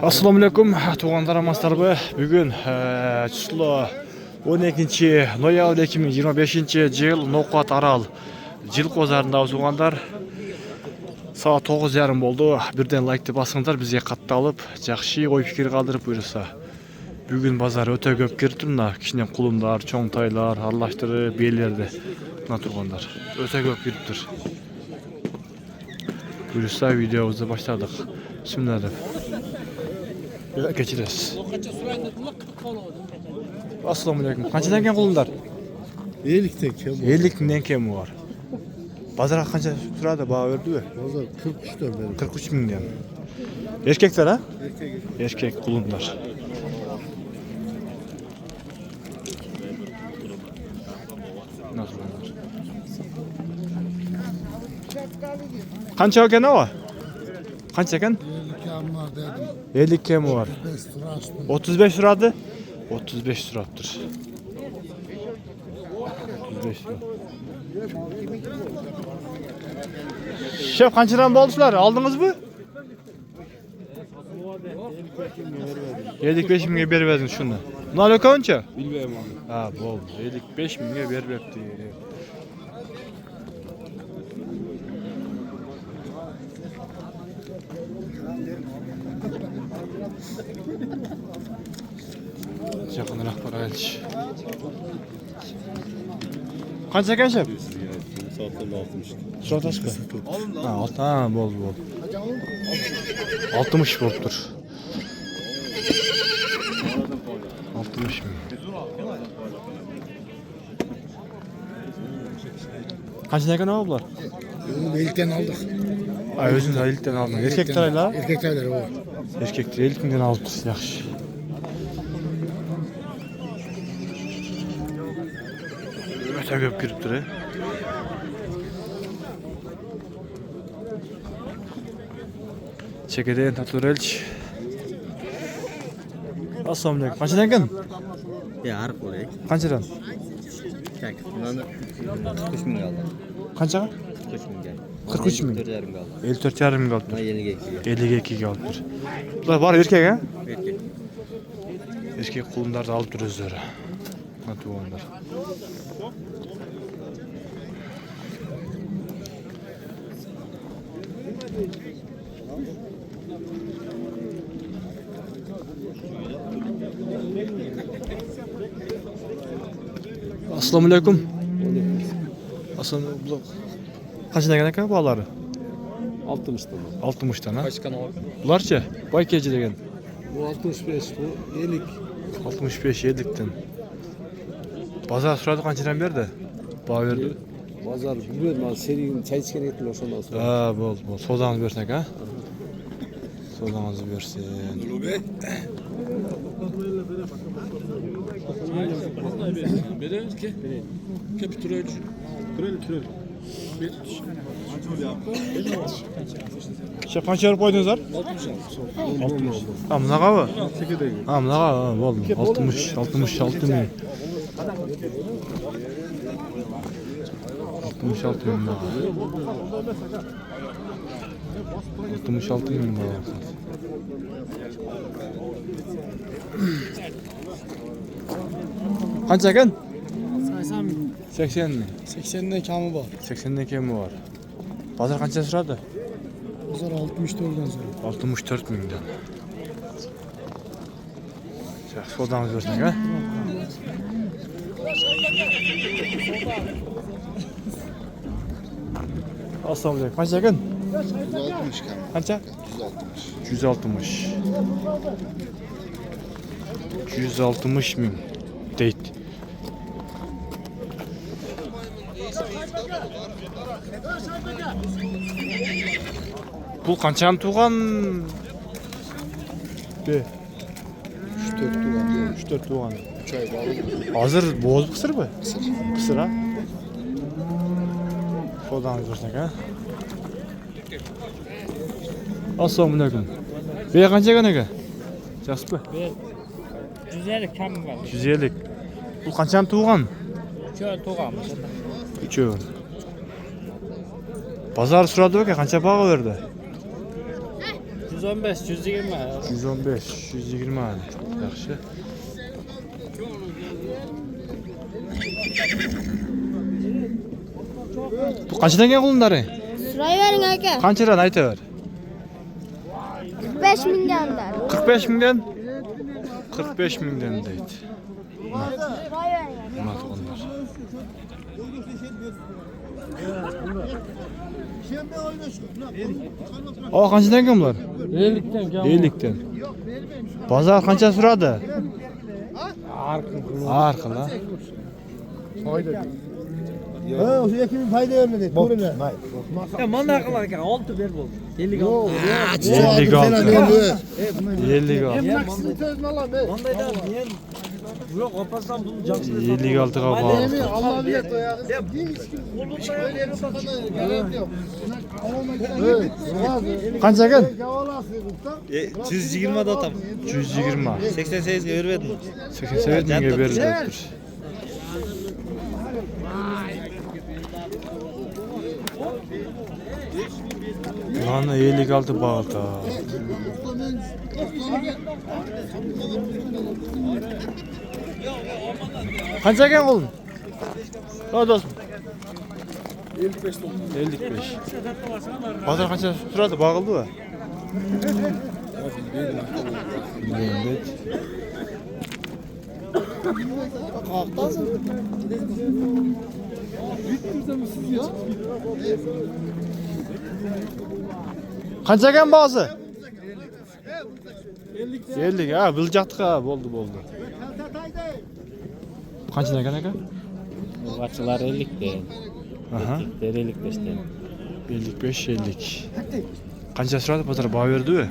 Assalamu alaikum, tuğanlar amaslarby. Bugün çyslo 12 noyabr 2025 yıl Nokuat Aral Jil kozarında tuğanlar. Saat 9:30 boldu. Birden like'ty basыңдар, bizge katты alıp, jakşı oy pikir kaldırıp buyursa. Bugün bazar öte köp kirip turna, kişinen kulumlar, çoң taylar, arlaştırı, beylerde na turganlar. Öte köp kiriptir. Buyursa videomuzu başladık. Bismillahirrahmanirrahim. Geçiriz. Assalamu alaikum. Kançadan ken kulumlar? 50'ten kem var. 50'den kemi var. Bazara kança turada bağ verdi mi? Bazar 43'ten beri. 43 bin diyen. Erkekler ha? Erkek. Erkek kulumlar. Nasıl bunlar? Kança eken o? Kança eken? 50 kem var dedim. 50 kemi var. 5 lira açtım. 35 liradı. 35 liradır. 35 lira. Şef kançadan boldular, aldınız mı? 55 binge berip verdin şunu. Bunlar kança? Bilmem abi. Ha, bol. 55 binge berip verdi. Yakınırak para gelmiş. Kança eken şef? Saatlerle 60. Şuradaş mı? Ha, bol. 60 boluptur. 60 mi? Kaç eken ablar? Bunu 50'ten aldık. Ay özün de 50'den aldın. Erkek tarayla? Erkek tayları o. Erkekler 50'den aldık. Yaxşı. Öte köp kiriptir he. Çekirdeğin Taturelç. Assalamu alaikum. Kaçtan eken? Ya harf olayık. Kaçtan? Kanka bundan 43 bin kaldı. Kaçağa? 43 bin geldi. 43 bin. 54 yarım kaldı. 54 yarım Buna kaldı. yeni geçti. 52 kaldı. Bunlar var erkek ha? Erkek. Erkek kulunlar da alıp duruyoruz öyle. Hadi onlar. Assalamu alaikum. Aslan bu kaçına gelen bağları? 60'tan. 60 tane. Başkan o. Bularca baykeci degen. Bu 65, bu 50. 65 yedikten. Pazar suradı kançadan berdi. Bağ verdi. Bazar bilmem ben serinin çay içken ettiler ondan sonra. Ha, bol. Sodanızı versek ha? Sodanızı versin. Şef kança verip koydunuzlar? 60. Ha, buna kavı? Ha, buna kavı. Bol. 66 bin. 66 bin daha. 66 bin daha. Kaç eken? 80 mi? 80'den kamı var. 80'den kemi var. Pazar kança suradı? Bazar 64'den sonra. 64 milyon. Sodanızı versek ha? Assalamu alaikum. Kaç eken? 160 kem. Kaça? 160. 160 bin. Deyit. Bu kançan tuğan? 3-4 tuğan. 3-4 tuğan. 3 ay bağlı. Hazır boğaz kısır mı? Kısır. Kısır ha? Şuradan görsek ha? Assalamu alaikum. Beye kança gane ge? Jasper. 150 kam var. 150. Bu kançan tuğan? Şöyle toğamız. Üçü. Pazar suradı bak ya kança paha verdi? 115, 120. 115, 120 hali. Yaxşı. Bu qanchadan kelgan qulunlari? Sürayvering aka. Qanchadan aytaver? 45 mingdandir. 45 mingdan? 45 mingdan deydi. Sürayvering aka. Nima qulunlar? O qanchadan kelgan bular? 50'den kam. 50'den. Bozor qancha suradi? Arqın ha. Ha, o yakın fayda vermedi. Doğru ne? Ya mana qilar ekan, 6 ber bo'ldi. 50 Yok, 56. 56. Maksimi sözünü alalım. Qandaydan men yo'q, olpasam buni jamshid 56 ga bor. Allah bilir doyarız. Qancha ekan? 120 da tam. 120. 88 ga vermedim. 88 mingga berilibdir. Mana 56 bağda. Qancha ekan qulun? Ha do'stim. 55 so'm. 55. Bozor qancha turadi? Bag'ildi-ku. Endi. Qancha ekan bag'isi? 50. Ha, biljaqtiq ha, bo'ldi. Qanchadan ekan aka? Urg'achilar 50 den. Aha. 55 den. 55 50. Qancha suradi bozor baho berdi-ku?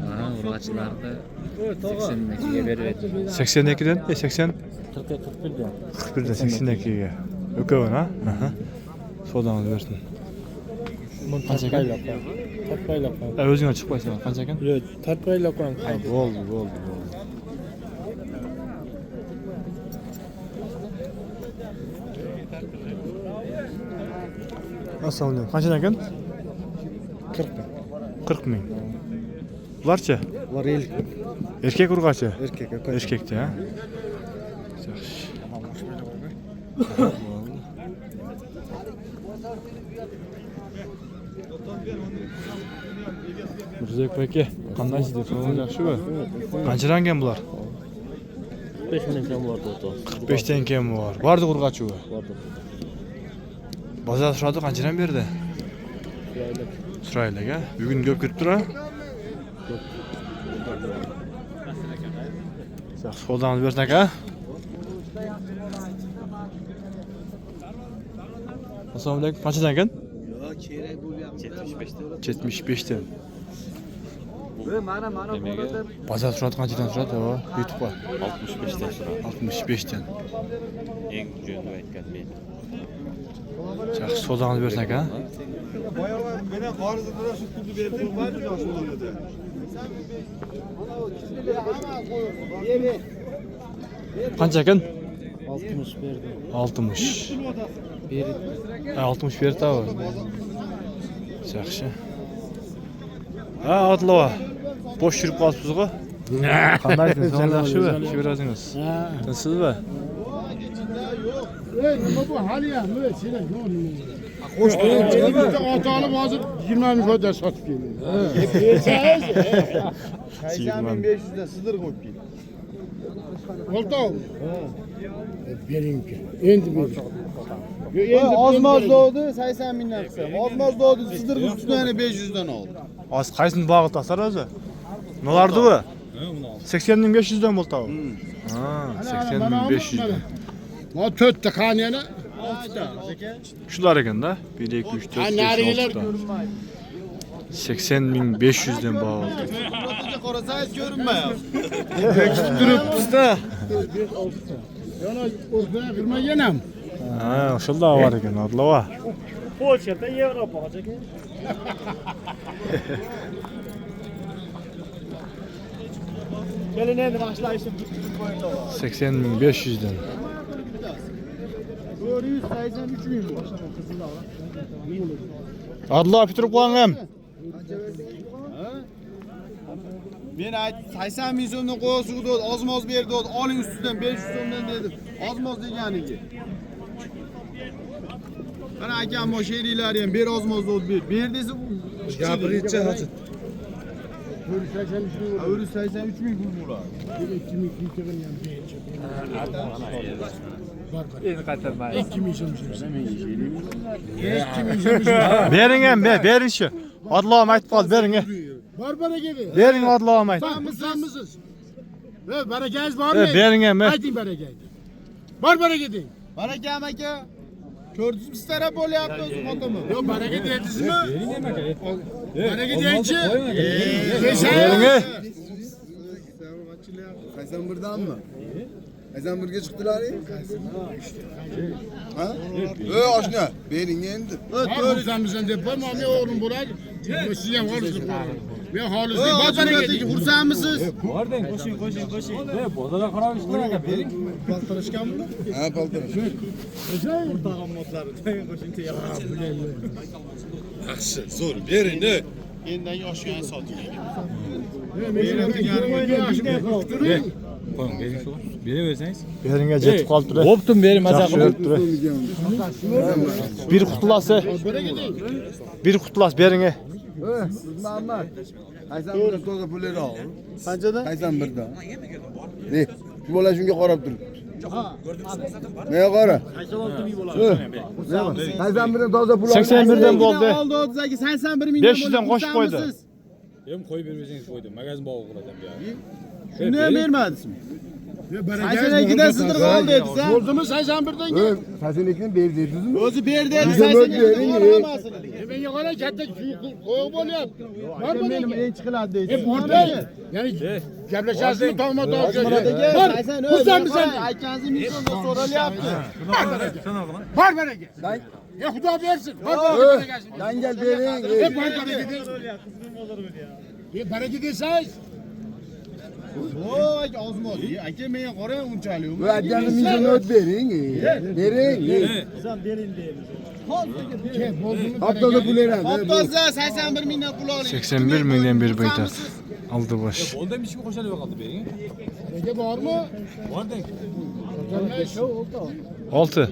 Ha, urg'achilarda 82 ga bermedim. 82 dan, 80 41 den. 41 dan 82 ga. Ökövün ha? Aha. Sodanı versin. Qancha ekan? Tartpaylab qo'y. O'zingga chiqib qo'ysan. Qancha ekan? Yo'q, tartpaylab qo'ying. Ha, bo'ldi. Assalomu alaykum. Qanchadan ekan? 40 bin. 40 ming. Bularcha? Var 50. Erkek urg'achi? Erkek. Erkekda, ha? Yaxshi. Mirzek aka, qandaysiz deb so'rang yaxshi-ku? Qanchadan ekan bular? 5 ming kam bor to'g'ri. 45 dan kam bor. Bordi urg'achi-ku. Bozor suradi qanchadan berdi? Suraylik, ha? Bugun ko'p kirib tur-a? Yaxshi, qo'ldan bersin aka. Assalomu alaykum. Qanchadan ekan? 75 dan. Bozor suradi qanchadan suradi? O, YouTube'ga. 65 dan so'radi. 65 dan. Eng jo'ni aytgan men. Yaxshi, qo'ldan bersin aka. Qancha ekan? 60 berdi. 60. Berdi. 60 berdi abi. Yaxshi. Ha, Adlova. Boş yurib qolibsiz-ku? Qandaysiz? Sog'liq yaxshimi? Ish berasingiz. Ha. Tinchsizmi? Bu hali ya, böyle şeyler ne oluyor? Atalım hazır 20 bin kadar satıp geliyor. 8500'den sınır koyup gel. Oldu mu? Benimki. Endi bir. Azmaz doğdu 80 binden kısa. Azmaz doğdu sınır üstüne 500'den oldu. Az qaysini bag'iltasizlar o'zi? Nolardi bu? 80.500 dan bo'ldi abi. Ha, 80.500 dan. Ma tötte kaniyana. Shular ekanda. 1 2 3 4 5 6 dan. 80.500 dan bag'ildi. Qorasayız görünmüyor. Turibsiz-da. Yana ortaya kırma yenem. Ha, o'shanda bor ekan, Adlova. Polshada Yevropa hozirga. Gelin endi başlayışım. 80.500 dan. 483 bin bu. Adlova bitirib qo'ying ham. Men 80 ming so'mdan qo'yasiz dedi, ozmoz berdi dedi. Oling ustidan 500 so'mdan dedim. Ozmoz deganiga. Qara akam mosherilar ham ber ozmoz dedi. Ber desa Gapiraycha hozir. 83 ming pul bo'ladi. 2 ming litrni ham berchi. Endi qaytarmaydi. 2 ming so'm. Bering ham, bering shu. Odilom aytib qol, bering. Bor baraka ber. Bering Odilom ayt. Sanmisiz? Ve barakangiz bormi? Bering ham. Ayting barakangni. Bor baraka deng. Barakam aka. Ko'rdingizmi siz taraf bo'lyapti o'zi xotinmi? Yo baraka dedingizmi? Baraka dengchi. Bering. 81danmi? 81ga chiqdilar-ku. Ha? Oshna, bering endi. To'g'risan deb qo'yma, men o'g'lim bo'ladi. Siz ham xolislik qilasiz. Men xolislik bor baraka deng. Xursandmisiz? Bording, qo'shing. Bozorga qarab ish qilar aka, bering. Paltarishganmi? Ha, paltarish. Yaxshi, zo'r, bering-da. Endagi oshgan sotilgan. Qo'ying, bering shu. Beraversangiz. Beringga jetib qolibdi. Bo'ptim, bering, maza qilib. Bir qutlasi. Bir qutlasi bering. Muhammad. 81 to'g'ri pullar ol. Qanchadan? 81dan. Ne? Shu bola shunga qarab turibdi. Nega qara? 81dan toza pul oldi. 81dan bo'ldi. Oldi o'zaki 81 mingdan 500 dan qo'shib qo'ydi. Hem qo'yib bersangiz qo'ydim. Magazin bog'i qiladi bu yoqda. Shuni ham bermadingizmi? Barakangiz 82dan sidirib ol dedingiz ha? Bo'ldimi 81dan? 82ni ber dedingizmi? O'zi ber dedi, 82ni olmasin. Menga qara katta qo'yib bo'lyapti. Bor Meni baraka. eng chiqiladi deysiz. Bo'ldimi? Ya'ni gaplashasizmi to'g'ma-to'g'ri? Bor. Xursandmisan? Aytganingiz ming so'mdan so'ralyapti. Bor baraka. Xudo bersin. Bor baraka. Dangal bering. Bor baraka deng. Baraka desangiz. Voy, ozmoz. Aka menga qarang unchalik. Bu aytgani ming so'm bering. Bering. Haftada pul beradi. Haftada 81 mingdan pul oling. 81 mingdan berib aytadi. Aldı bosh. Bo'ldim, ishmi qo'shilib qoldi, bering. Nega bormi? Bording. 6.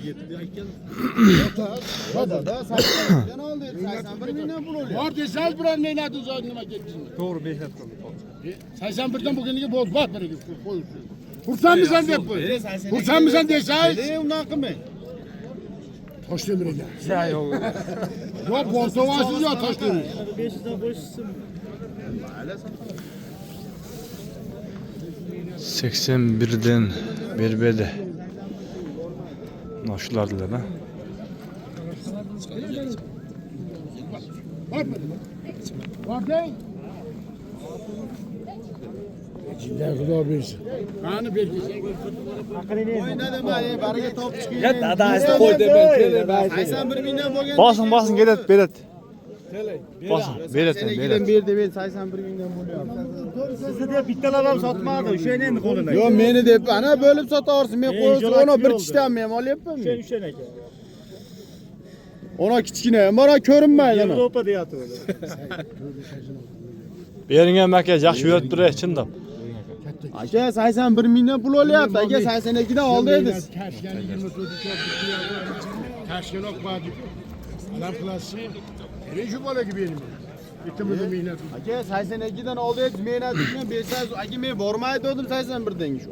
Bozorda 80 mingdan oldi. 81 mingdan pul olyapti. Bor desangiz biron mehnat uzun nima ketdingiz? To'g'ri, mehnat qildim. 81dan buguniga bo'l, bor baraka qo'ying. Xursandmisan deb qo'y. Xursandmisan desangiz, Undan qilmang. Toshdemirga. Yo'q, bo'lsavasiz yo Toshtemir. 500 dan qo'shsin. 81'den berbedi. Noşlardılar ha. Bor deng. Jindan xudo bersin. Qani bergizing. O'yinda nima, baraka topib chiqing. Ya dadasi qo'y deb men 81 mingdan bo'lgan. Basın gelet belet. Basın belet Senekidan berdi men 81 mingdan bo'lyapti. Sizni deb bittalar ham sotmadi. O'shani endi qo'lida. Yo meni deb ana bo'lib sotaversin. Men qo'yib ona bir tishdan men olyapman. O'shan aka. Ona kichkina, mana ko'rinmaydi ana. Yevropa deyapti. Bering ham aka yaxshi berib turay, chindan. Aka 81 mingdan pul olyapti. Aka 82dan oldi edingiz. Kashgani 24 Kashganoq bor. Alam qilasiz. Reju bolaga bermayman. Ikkimizni mehnat. Aka 82dan oldi edingiz. Mehnat bilan bersangiz, aka men bormaydi dedim 81dan shu.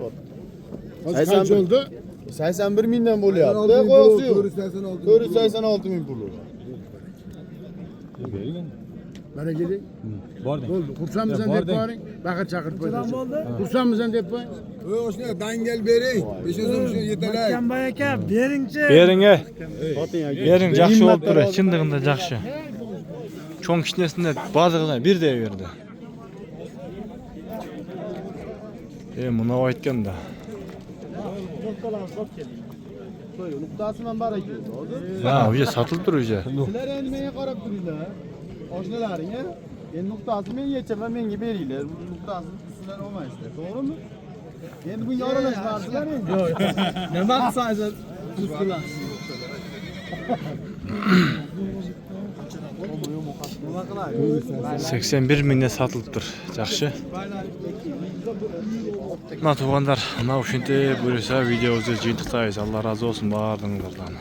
Hozir qancha oldi? 81 mingdan bo'lyapti. Qo'ysiz. 486 ming pul. Baraka deng. Bording. Bo'ldi. Xursandmisan deb qo'ying. Baqir chaqirib qo'yasiz. Xursandmisan deb qo'ying. O'shni dangal bering. 500 so'm shu yetalay. Kambay aka, beringchi. Bering Bering yaxshi olib turay, chindig'inda yaxshi. Cho'ng kichnesinde bazıg'ina bir deya berdi. Buna aytganda. Nuqtasi man baraka. Ha, o'sha sotilib turibdi. Sizlar endi menga qarab turinglar. Oshnalaring, a? Endi nuqtasi men yechaman, menga beringlar. Nuqtasini sizlar olmaysizlar, to'g'rimi? Endi bunga aralashmarsizlar endi. Yo'q. Nima qilsangiz, tuz qilasiz. 81 minne satılıptır. Жақшы. Мына туғандар, мына ушинте бөлесе видеобузду жыйынтыктайбыз. Алла разы болсун баардыгыңыздардан.